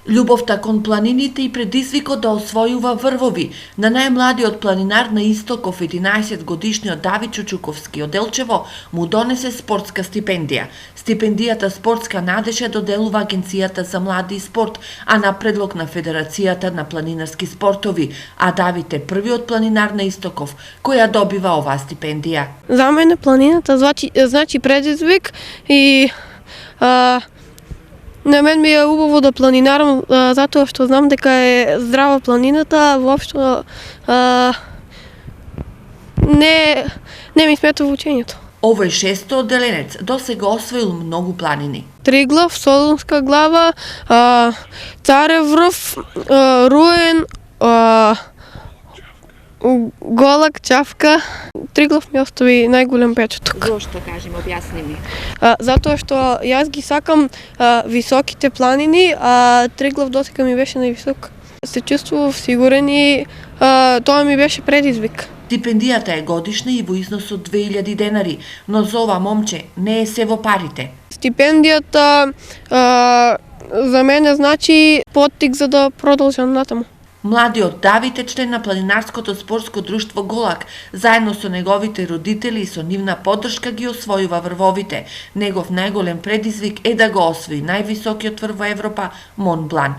Љубовта кон планините и предизвикот да освојува врвови на најмладиот планинар на Истоков 11-годишниот Давид Чучуковски од Делчево му донесе спортска стипендија. Стипендијата спортска надеж доделува Агенцијата за млади и спорт, а на предлог на Федерацијата на планинарски спортови, а Давид е првиот планинар на Истоков која добива оваа стипендија. За мене планината значи предизвик и на мен ми е убаво да планинарам затоа што знам дека е здрава планината, воопшто не ми сметува учењето. Овој шесто одделенец досега освоил многу планини. Триглав, Солунска глава, Царев врв, Руен, Голак, Чавка. Триглав ми остави најголем печаток. Зошто, кажем, објасни ми? Затоа што јас ги сакам високите планини, а Триглав досега ми беше највисок. Се чувствував сигурен и тоа ми беше предизвик. Стипендијата е годишна и во износ од 2000 денари, но за ова момче не е се во парите. Стипендијата за мене значи поттик за да продолжам натаму. Младиот Давид е член на планинарското спортско друштво Голак, заедно со неговите родители и со нивна поддршка ги освојува врвовите. Негов најголем предизвик е да го освои највисокиот врв во Европа, Мон Блан.